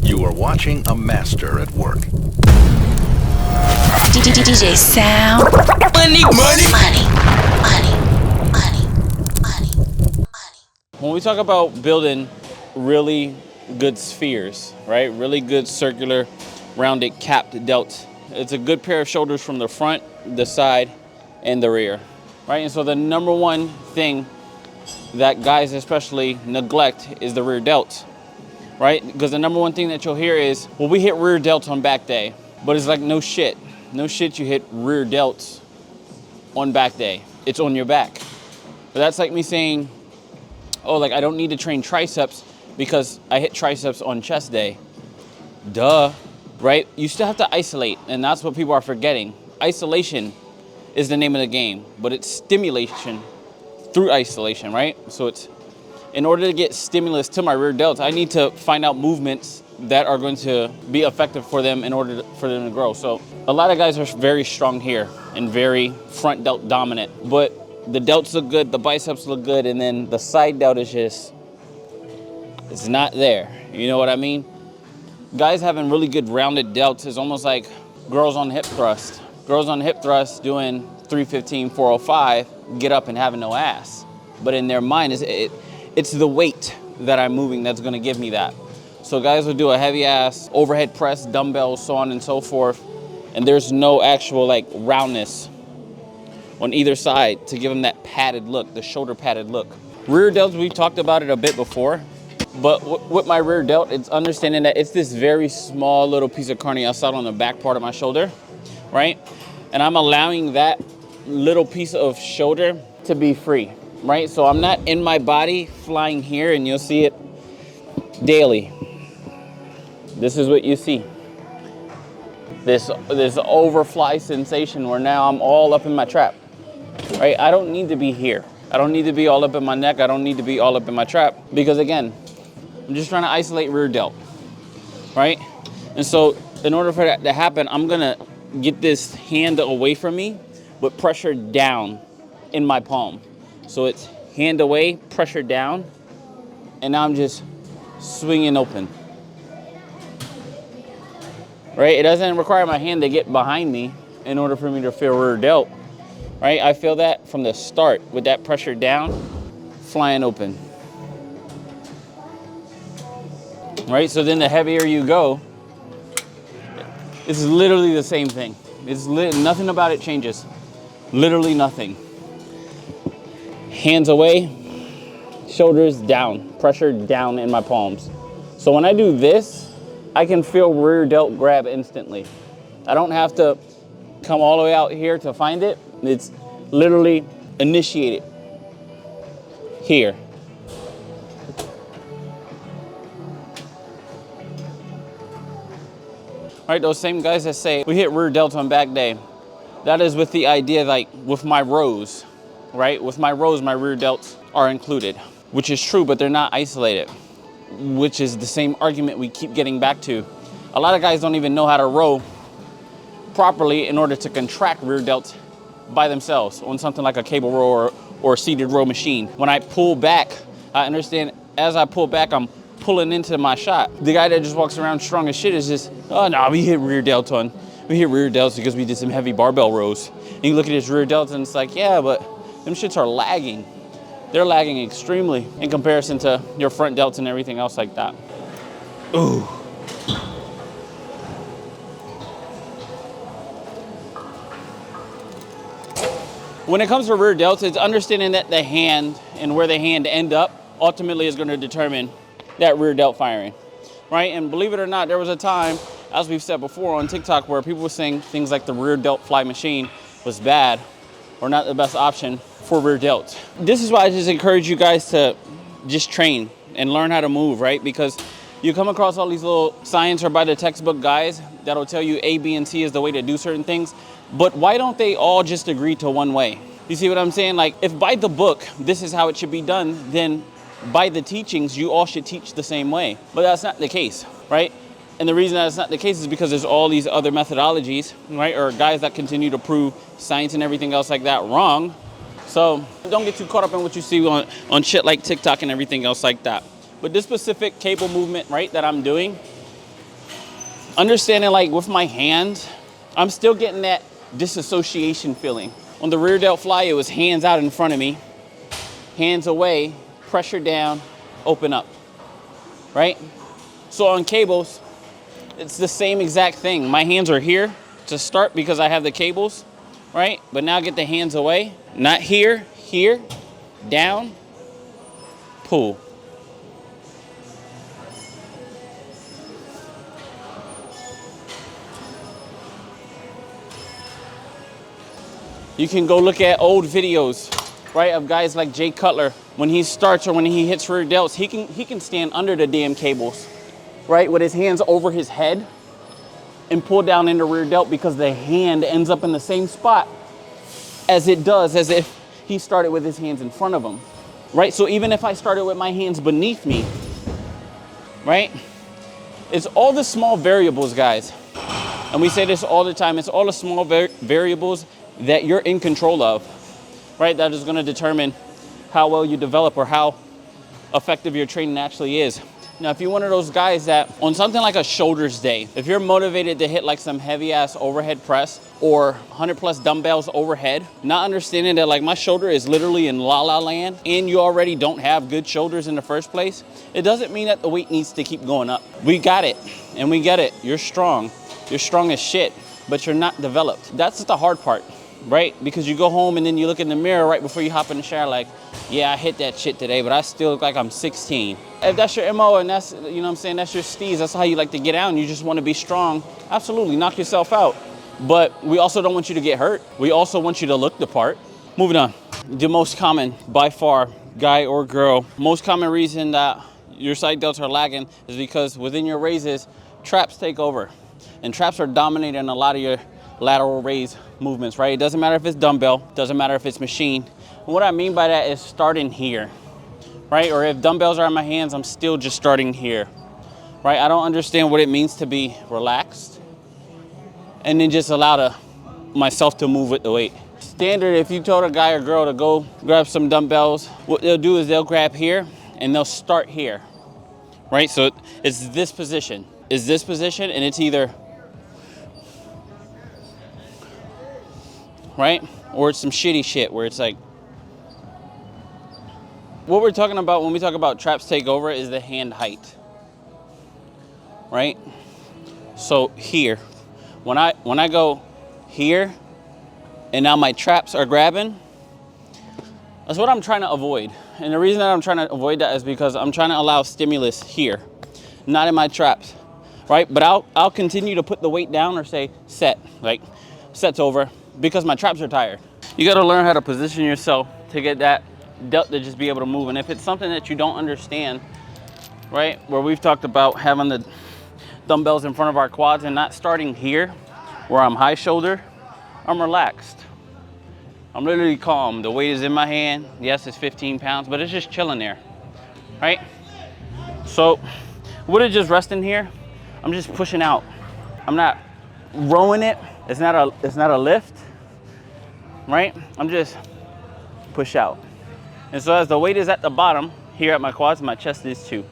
You are watching a master at work. DjSalMoney. When we talk about building really good spheres, right? Really good circular, rounded, capped delts. It's a good pair of shoulders from the front, the side, and the rear, right? And so the number one thing that guys especially neglect is the rear delts, right? Because the number one thing that you'll hear is, well, we hit rear delts on back day. But it's like, no shit. No shit you hit rear delts on back day. It's on your back. But that's like me saying, oh, like I don't need to train triceps because I hit triceps on chest day. Duh, right? You still have to isolate, and that's what people are forgetting. Isolation is the name of the game, but it's stimulation through isolation, right? So it's, in order to get stimulus to my rear delts, I need to find out movements that are going to be effective for them in order for them to grow. So a lot of guys are very strong here and very front delt dominant, but the delts look good, the biceps look good, and then the side delt is just, it's not there. You know what I mean? Guys having really good rounded delts is almost like girls on hip thrust. Girls on hip thrust doing 315, 405, get up and having no ass. But in their mind, it's the weight that I'm moving that's gonna give me that. So guys will do a heavy ass overhead press, dumbbells, so on and so forth, and there's no actual like roundness on either side to give them that padded look, the shoulder padded look. Rear delts, we've talked about it a bit before, but with my rear delt, it's understanding that it's this very small little piece of carne asada on the back part of my shoulder, right? And I'm allowing that little piece of shoulder to be free, right? So I'm not in my body flying here, and you'll see it daily. This is what you see. This overfly sensation where now I'm all up in my trap, right? I don't need to be here. I don't need to be all up in my neck. I don't need to be all up in my trap because, again, I'm just trying to isolate rear delt, right? And so in order for that to happen, I'm gonna get this hand away from me, but pressure down in my palm. So it's hand away, pressure down, and now I'm just swinging open. Right? It doesn't require my hand to get behind me in order for me to feel rear delt. Right? I feel that from the start with that pressure down, flying open. Right? So then the heavier you go, it's literally the same thing. Nothing about it changes. Literally nothing. Hands away, shoulders down, pressure down in my palms. So when I do this, I can feel rear delt grab instantly. I don't have to come all the way out here to find it. It's literally initiated here. All right, those same guys that say we hit rear delts on back day, that is with the idea like with my rows, right? With my rows, my rear delts are included, which is true, but they're not isolated, which is the same argument we keep getting back to. A lot of guys don't even know how to row properly in order to contract rear delts by themselves on something like a cable row or seated row machine. When I pull back, I understand as I pull back, I'm pulling into my shot. The guy that just walks around strong as shit is just, oh no, we hit rear delts because we did some heavy barbell rows. And you look at his rear delts and it's like, yeah, but them shits are lagging. They're lagging extremely in comparison to your front delts and everything else like that. Ooh. When it comes to rear delts, it's understanding that the hand and where the hand end up ultimately is going to determine that rear delt firing, right? And believe it or not, there was a time, as we've said before on TikTok, where people were saying things like the rear delt fly machine was bad or not the best option for rear delts. This is why I just encourage you guys to just train and learn how to move, right? Because you come across all these little science or by the textbook guys that'll tell you A, B, and C is the way to do certain things. But why don't they all just agree to one way? You see what I'm saying? Like, if by the book, this is how it should be done, then by the teachings, you all should teach the same way. But that's not the case, right? And the reason that's not the case is because there's all these other methodologies, right? Or guys that continue to prove science and everything else like that wrong. So don't get too caught up in what you see on shit like TikTok and everything else like that. But this specific cable movement, right, that I'm doing, Understanding like with my hands, I'm still getting that disassociation feeling. On the rear delt fly, it was hands out in front of me, hands away, pressure down, open up, right? So on cables, it's the same exact thing. My hands are here to start because I have the cables, right? But now get the hands away, not here, here, down, pull. You can go look at old videos, right, of guys like Jay Cutler. When he starts or when he hits rear delts, he can stand under the damn cables, right, with his hands over his head and pull down into rear delt because the hand ends up in the same spot as it does as if he started with his hands in front of him, right? So even if I started with my hands beneath me, right, it's all the small variables, guys. And we say this all the time. It's all the small variables that you're in control of, right? That is going to determine how well you develop or how effective your training actually is. Now, if you're one of those guys that on something like a shoulders day, if you're motivated to hit like some heavy ass overhead press or 100 plus dumbbells overhead, not understanding that like my shoulder is literally in la la land and you already don't have good shoulders in the first place, it doesn't mean that the weight needs to keep going up. We got it and we get it. You're strong. You're strong as shit, but you're not developed. That's the hard part, right? Because you go home and then you look in the mirror right before you hop in the shower like, yeah, I hit that shit today, but I still look like I'm 16. If that's your MO and that's, you know what I'm saying, that's your steez, that's how you like to get out and you just want to be strong, absolutely, knock yourself out. But we also don't want you to get hurt. We also want you to look the part. Moving on. The most common, by far, guy or girl, most common reason that your side delts are lagging is because within your raises, traps take over. And traps are dominating a lot of your lateral raise movements, right? It doesn't matter if it's dumbbell, doesn't matter if it's machine. And what I mean by that is starting here, right? Or if dumbbells are in my hands, I'm still just starting here, right? I don't understand what it means to be relaxed and then just allow myself to move with the weight. Standard, if you told a guy or girl to go grab some dumbbells, what they'll do is they'll grab here and they'll start here, right? So it's this position. It's this position and it's either right? Or it's some shitty shit where it's like, what we're talking about when we talk about traps take over is the hand height, right? So here, when I go here and now my traps are grabbing, that's what I'm trying to avoid. And the reason that I'm trying to avoid that is because I'm trying to allow stimulus here, not in my traps, right? But I'll continue to put the weight down or say set, like set's over, because my traps are tired. You got to learn how to position yourself to get that delt to just be able to move. And if it's something that you don't understand, right, where we've talked about having the dumbbells in front of our quads and not starting here where I'm high shoulder, I'm relaxed. I'm literally calm. The weight is in my hand. Yes, it's 15 pounds, but it's just chilling there, right? So with it just resting here, I'm just pushing out. I'm not rowing it. It's not a lift, right? I'm just push out. And so as the weight is at the bottom, here at my quads, my chest is too.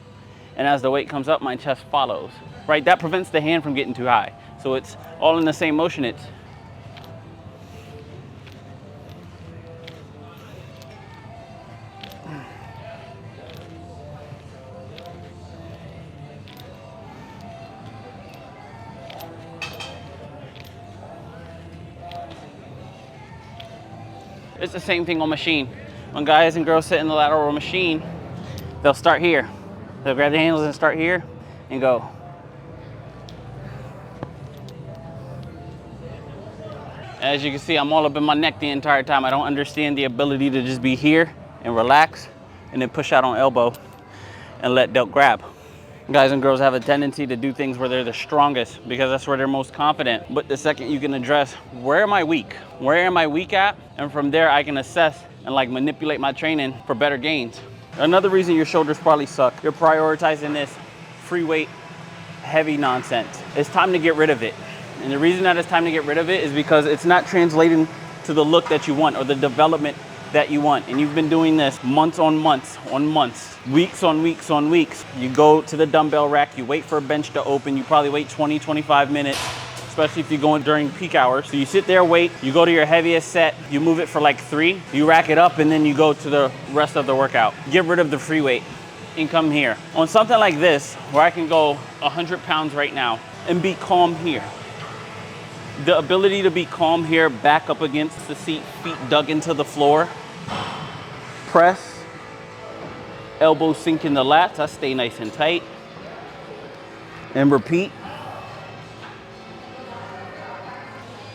And as the weight comes up, my chest follows, right? That prevents the hand from getting too high. So it's all in the same motion. It's the same thing on machine. When guys and girls sit in the lateral machine, they'll start here. They'll grab the handles and start here and go. As you can see, I'm all up in my neck the entire time. I don't understand the ability to just be here and relax and then push out on elbow and let delt grab. Guys and girls have a tendency to do things where they're the strongest because that's where they're most confident. But the second you can address, where am I weak? Where am I weak at? And from there, I can assess and like manipulate my training for better gains. Another reason your shoulders probably suck, you're prioritizing this free weight, heavy nonsense. It's time to get rid of it. And the reason that it's time to get rid of it is because it's not translating to the look that you want or the development that you want, and you've been doing this months on months on months, weeks on weeks on weeks, you go to the dumbbell rack, you wait for a bench to open, you probably wait 20, 25 minutes, especially if you're going during peak hours. So you sit there, wait, you go to your heaviest set, you move it for like 3, you rack it up, and then you go to the rest of the workout. Get rid of the free weight and come here. On something like this, where I can go 100 pounds right now and be calm here. The ability to be calm here, back up against the seat, feet dug into the floor. Press, elbows sink in the lats, I stay nice and tight. And repeat.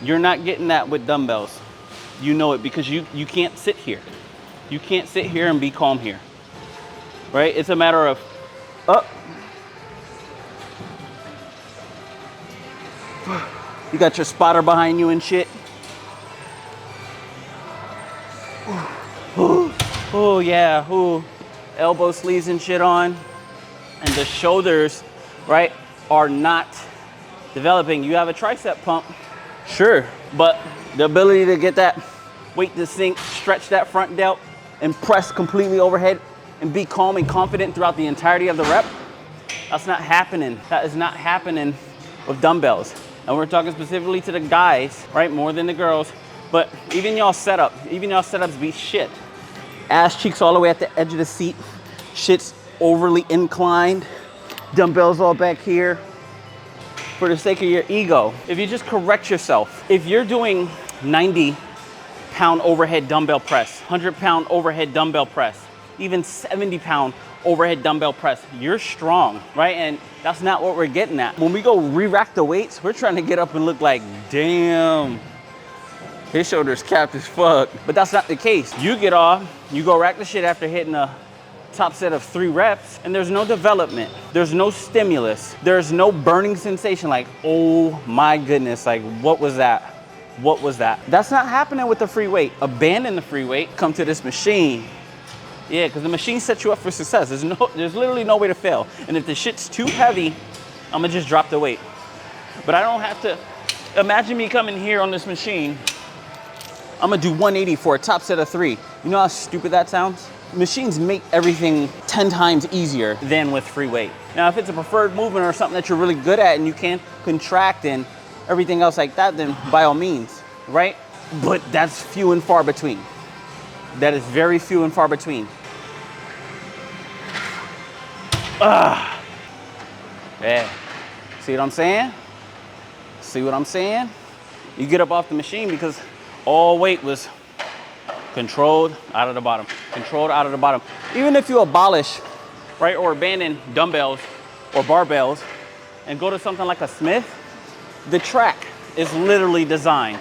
You're not getting that with dumbbells. You know it because you can't sit here. You can't sit here and be calm here, right? It's a matter of up. You got your spotter behind you and shit. Oh yeah, elbow sleeves and shit on. And the shoulders, right, are not developing. You have a tricep pump, sure, but the ability to get that weight to sink, stretch that front delt, and press completely overhead and be calm and confident throughout the entirety of the rep, that's not happening. That is not happening with dumbbells. And we're talking specifically to the guys, right, more than the girls. But even y'all setups be shit. Ass cheeks all the way at the edge of the seat. Shit's overly inclined. Dumbbells all back here. For the sake of your ego, if you just correct yourself, if you're doing 90-pound overhead dumbbell press, 100-pound overhead dumbbell press, even 70-pound overhead dumbbell press, you're strong, right? And that's not what we're getting at. When we go re-rack the weights, we're trying to get up and look like, damn, his shoulder's capped as fuck. But that's not the case. You get off, you go rack the shit after hitting a top set of 3 reps, and there's no development, there's no stimulus, there's no burning sensation like, oh my goodness, like what was that? What was that? That's not happening with the free weight. Abandon the free weight, come to this machine. Yeah, because the machine sets you up for success. There's literally no way to fail. And if the shit's too heavy, I'm gonna just drop the weight. But I don't have to, imagine me coming here on this machine, I'm gonna do 180 for a top set of 3. You know how stupid that sounds? Machines make everything 10 times easier than with free weight. Now, if it's a preferred movement or something that you're really good at and you can contract and everything else like that, then by all means, right? But that's few and far between. That is very few and far between. Yeah. See what I'm saying? See what I'm saying? You get up off the machine because all weight was controlled out of the bottom, controlled out of the bottom. Even if you abolish, right, or abandon dumbbells or barbells and go to something like a Smith, the track is literally designed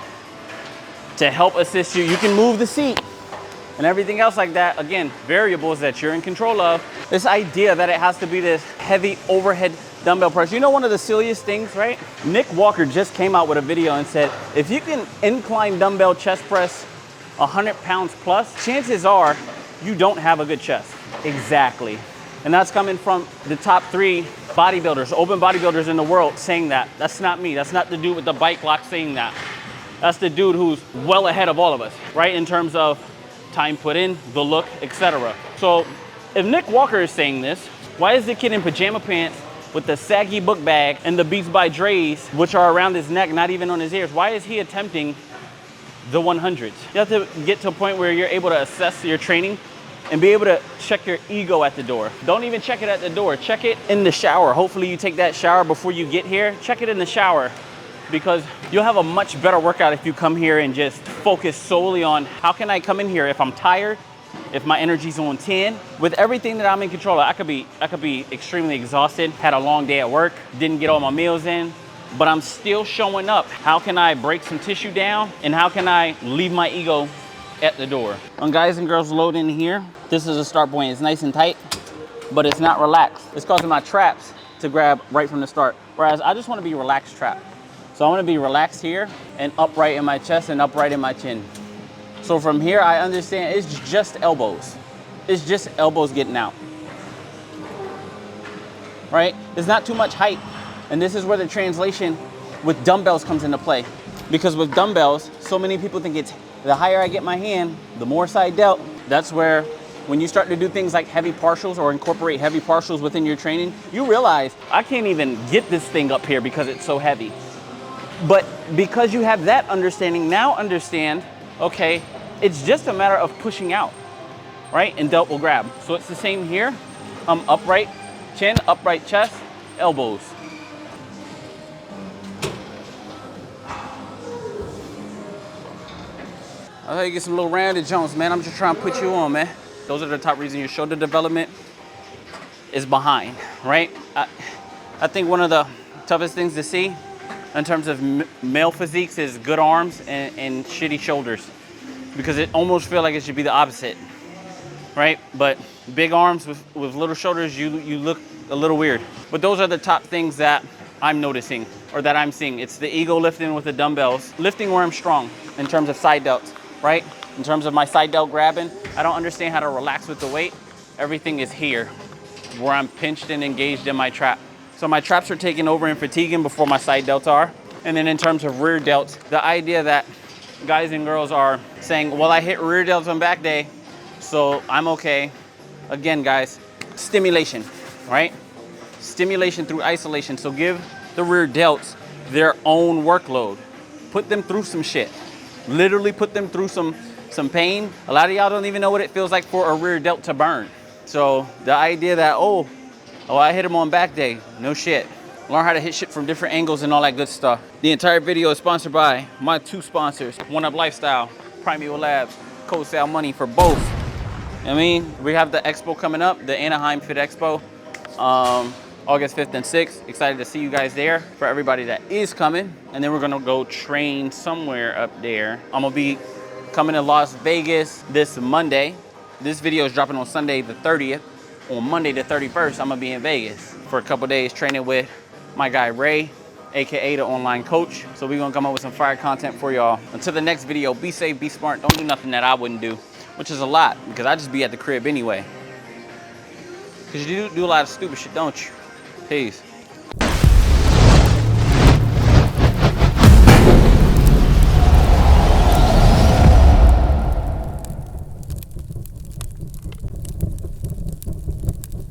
to help assist you. You can move the seat and everything else like that. Again, variables that you're in control of. This idea that it has to be this heavy overhead dumbbell press. You know, one of the silliest things, right? Nick Walker just came out with a video and said, if you can incline dumbbell chest press 100 pounds plus, chances are you don't have a good chest. Exactly. And that's coming from the top 3 bodybuilders, open bodybuilders in the world saying that. That's not me. That's not the dude with the bike lock saying that. That's the dude who's well ahead of all of us, right? In terms of time put in, the look, etc. So if Nick Walker is saying this, why is the kid in pajama pants with the saggy book bag and the Beats by Dre's, which are around his neck, not even on his ears, why is he attempting the 100s? You have to get to a point where you're able to assess your training and be able to check your ego at the door. Don't even check it at the door, check it in the shower. Hopefully you take that shower before you get here. Check it in the shower, because you'll have a much better workout if you come here and just focus solely on how can I come in here if I'm tired, if my energy's on 10. With everything that I'm in control of, I could be extremely exhausted, had a long day at work, didn't get all my meals in, but I'm still showing up. How can I break some tissue down, and how can I leave my ego at the door? When guys and girls load in here, this is a start point. It's nice and tight, but it's not relaxed. It's causing my traps to grab right from the start. Whereas I just want to be relaxed trapped. So I want to be relaxed here and upright in my chest and upright in my chin. So from here, I understand it's just elbows. It's just elbows getting out, right? There's not too much height. And this is where the translation with dumbbells comes into play. Because with dumbbells, so many people think it's the higher I get my hand, the more side delt. That's where when you start to do things like heavy partials or incorporate heavy partials within your training, you realize I can't even get this thing up here because it's so heavy. But because you have that understanding, now understand, okay, it's just a matter of pushing out, right? And delt will grab. So it's the same here. Upright chin, upright chest, elbows. I'll tell you, get some little rounded Jones, man. I'm just trying to put you on, man. Those are the top reasons your shoulder development is behind, right? I think one of the toughest things to see in terms of male physiques is good arms and shitty shoulders, because it almost feels like it should be the opposite, right? But big arms with little shoulders, you look a little weird. But those are the top things that I'm noticing, or that I'm seeing. It's the ego lifting with the dumbbells, lifting where I'm strong in terms of side delts, right? In terms of my side delt grabbing, I don't understand how to relax with the weight. Everything is here, where I'm pinched and engaged in my trap. So my traps are taking over and fatiguing before my side delts are. And then in terms of rear delts, the idea that guys and girls are saying, well, I hit rear delts on back day, so I'm okay. Again, guys, stimulation, right? Stimulation through isolation. So give the rear delts their own workload. Put them through some shit. Literally put them through some pain. A lot of y'all don't even know what it feels like for a rear delt to burn. So the idea that, oh, I hit them on back day. No shit. Learn how to hit shit from different angles and all that good stuff. The entire video is sponsored by my two sponsors, One Up Lifestyle, Primeval Labs, DjSalMoney for both. I mean, we have the expo coming up, the Anaheim Fit Expo, August 5th and 6th. Excited to see you guys there. For everybody that is coming, and then we're gonna go train somewhere up there. I'm gonna be coming to Las Vegas this Monday. This video is dropping on Sunday the 30th. On Monday the 31st, I'm gonna be in Vegas for a couple days training with my guy Ray, AKA the online coach. So we're gonna come up with some fire content for y'all. Until the next video, be safe, be smart, don't do nothing that I wouldn't do, which is a lot, because I just be at the crib anyway. Because you do a lot of stupid shit, don't you? Peace.